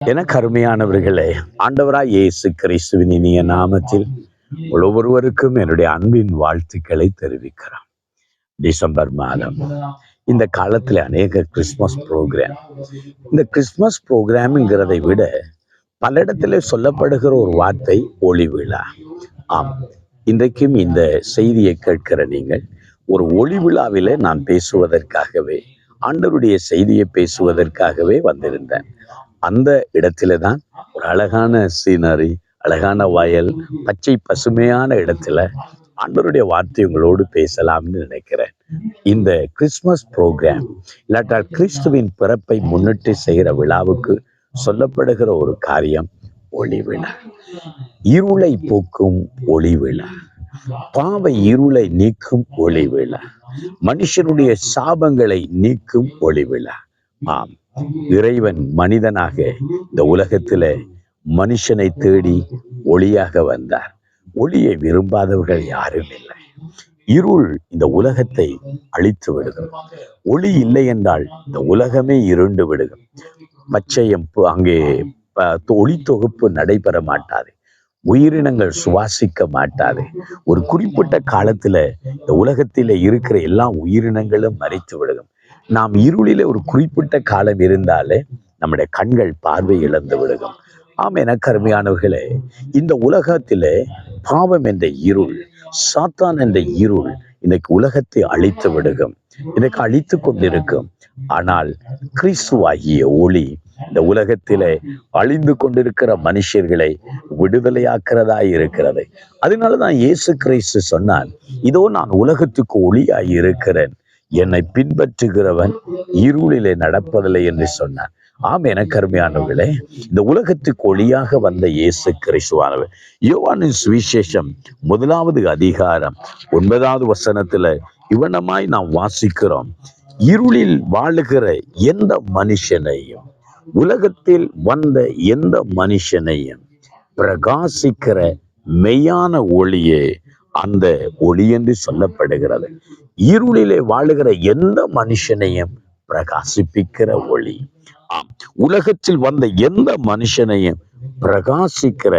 எனக்கு அருமையானவர்களே, ஆண்டவராய் இயேசு கிறிஸ்துவின் இனிய நாமத்தில் ஒவ்வொருவருக்கும் என்னுடைய அன்பின் வாழ்த்துக்களை தெரிவிக்கிறேன். டிசம்பர் மாதம் இந்த காலத்தில் அநேக கிறிஸ்மஸ் ப்ரோக்ராம். இந்த கிறிஸ்மஸ் ப்ரோக்ராம்ங்கிறதை விட பல இடத்துல சொல்லப்படுகிற ஒரு வார்த்தை ஒளி விழா. ஆம், இன்றைக்கும் இந்த செய்தியை கேட்கிற நீங்கள் ஒரு ஒளி விழாவிலே நான் பேசுவதற்காகவே, ஆண்டவருடைய செய்தியை பேசுவதற்காகவே வந்திருந்தேன். அந்த இடத்துல தான் ஒரு அழகான சீனரி, அழகான வயல், பச்சை பசுமையான இடத்துல ஆண்டவருடைய வார்த்தை உங்களோடு பேசலாம்னு நினைக்கிறேன். இந்த கிறிஸ்மஸ் ப்ரோக்ராம் இல்லாட்டால் கிறிஸ்துவின் பிறப்பை முன்னிட்டு செய்கிற விழாவுக்கு சொல்லப்படுகிற ஒரு காரியம் ஒளி விழா. இருளை போக்கும் ஒளி விழா, பாவ இருளை நீக்கும் ஒளி விழா, மனுஷனுடைய சாபங்களை நீக்கும் ஒளி விழா. ஆம், இறைவன் மனிதனாக இந்த உலகத்துல மனுஷனை தேடி ஒளியாக வந்தார். ஒளியை விரும்பாதவர்கள் யாரும் இல்லை. இருள் இந்த உலகத்தை அழித்து விடுகும். ஒளி இல்லை என்றால் இந்த உலகமே இருண்டு விடுகும். பச்சையம் அங்கே ஒளி தொகுப்பு நடைபெற மாட்டாது. உயிரினங்கள் சுவாசிக்க மாட்டாது. ஒரு குறிப்பிட்ட காலத்துல இந்த உலகத்தில இருக்கிற எல்லா உயிரினங்களும் மறித்து விடுகும். நாம் இருளிலே ஒரு குறிப்பிட்ட காலம் இருந்தாலே நம்முடைய கண்கள் பார்வை இழந்து விடுகும். ஆம், எனக்கு அருமையானவர்களே, இந்த உலகத்திலே பாவம் என்ற இருள், சாத்தான் என்ற இருள் இன்னைக்கு உலகத்தை அழித்து விடுகும், இன்னைக்கு அழித்து கொண்டிருக்கும். ஆனால் கிறிஸ்துவாகிய ஒளி இந்த உலகத்திலே அழிந்து கொண்டிருக்கிற மனுஷர்களை விடுதலையாக்கிறதாய் இருக்கிறது. அதனாலதான் இயேசு கிறிஸ்து சொன்னான், இதோ நான் உலகத்துக்கு ஒளியாய் இருக்கிறேன், என்னை பின்பற்றுகிறவன் இருளிலே நடப்பதில்லை என்று சொன்னார். ஆம், எனக்கு அருமையானவர்களே, இந்த உலகத்துக்கு ஒளியாக வந்த இயேசு கிறிஸ்துவானவர். யோவானின் சுவிசேஷம் 1 அதிகாரம் 9 வசனத்துல இவனமாய் நாம் வாசிக்கிறோம், இருளில் வாழுகிற எந்த மனுஷனையும், உலகத்தில் வந்த எந்த மனுஷனையும் பிரகாசிக்கிற மெய்யான ஒளியே அந்த ஒளி என்று சொல்லப்படுகிறது. இருளிலே வாழுகிற எந்த மனுஷனையும் பிரகாசிப்பிக்கிற ஒளி. ஆம், உலகத்தில் வந்த எந்த மனுஷனையும் பிரகாசிக்கிற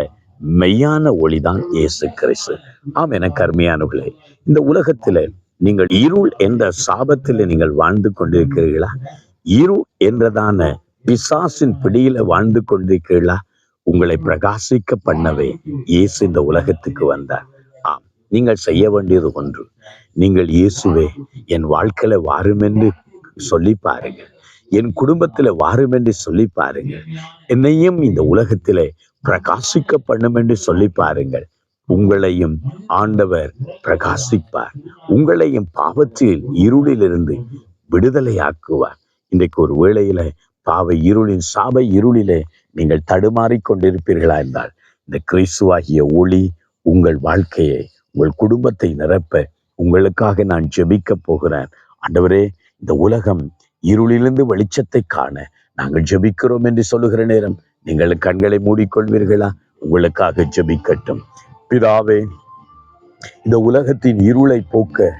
மெய்யான ஒளிதான் இயேசு கிறிஸ்து. ஆம், எனக்கு அருமையானவர்களே, இந்த உலகத்தில நீங்கள் இருள் என்ற சாபத்தில் நீங்கள் வாழ்ந்து கொண்டிருக்கிறீர்களா? இருள் என்றதான பிசாசின் பிடியில வாழ்ந்து கொண்டிருக்கிறீர்களா? உங்களை பிரகாசிக்க பண்ணவே இயேசு இந்த உலகத்துக்கு வந்தார். ஆம், நீங்கள் செய்ய வேண்டியது ஒன்று, நீங்கள் இயேசுவே என் வாழ்க்கையில வாரும் என்று சொல்லி பாருங்க, என் குடும்பத்துல வாரும் என்று சொல்லி பாருங்க, என்னையும் இந்த உலகத்திலே பிரகாசிக்க பண்ணும் என்று சொல்லி பாருங்கள். உங்களையும் ஆண்டவர் பிரகாசிப்பார். உங்களையும் பாவத்தில் இருளிலிருந்து விடுதலையாக்குவார். இன்றைக்கு ஒரு வேளையில பாவ இருளின் சாப இருளிலே நீங்கள் தடுமாறி கொண்டிருப்பீர்களா என்றால், இந்த கிறிஸ்துவாகிய ஒளி உங்கள் வாழ்க்கையை, உங்கள் குடும்பத்தை நிரப்ப உங்களுக்காக நான் ஜெபிக்க போகிறேன். ஆண்டவரே, இந்த உலகம் இருளிலிருந்து வெளிச்சத்தை காண நாங்கள் ஜெபிக்கிறோம் என்று சொல்லுகிற நேரம் நீங்கள் கண்களை மூடிக்கொள்வீர்களா? உங்களுக்காக ஜெபிக்கட்டும். பிதாவே, இந்த உலகத்தின் இருளை போக்க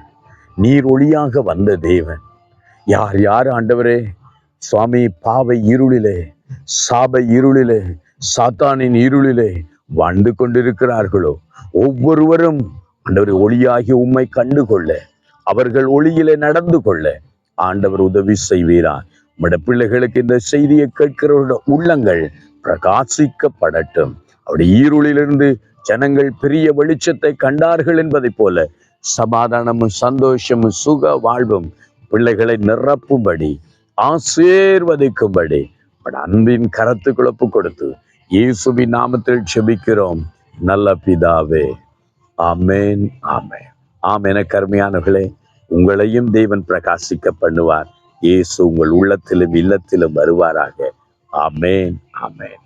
நீர் ஒளியாக வந்த தேவன். யார் யார் ஆண்டவரே சுவாமி பாவ இருளிலே, சாப இருளிலே, சாத்தானின் இருளிலே வாழ்ந்து கொண்டிருக்கிறார்களோ ஒவ்வொருவரும் ஆண்டவர் ஒளியாகி உம்மை கண்டுகொள்ள, அவர்கள் ஒளியிலே நடந்து கொள்ள ஆண்டவர் உதவி செய்வீரா. உம்முடைய பிள்ளைகளுக்கு இந்த செய்தியை கேட்கிறவருடைய உள்ளங்கள் பிரகாசிக்கப்படட்டும். அவருடைய இருளிலிருந்து ஜனங்கள் பெரிய வெளிச்சத்தை கண்டார்கள் என்பதை போல சமாதானமும் சந்தோஷமும் சுக வாழ்வும் பிள்ளைகளை நிரப்பும்படி, ஆசீர்வதிக்கும்படி அன்பின் கரத்துக்குள் ஒப்பு கொடுத்து இயேசுவின் நாமத்தில் ஜெபிக்கிறோம் நல்ல பிதாவே. ஆமென், ஆமென். ஆம், எனக்கு அருமையானவர்களே, உங்களையும் தேவன் பிரகாசிக்க பண்ணுவார். இயேசு உங்கள் உள்ளத்திலும் இல்லத்திலும் வருவாராக. ஆமென், ஆமென்.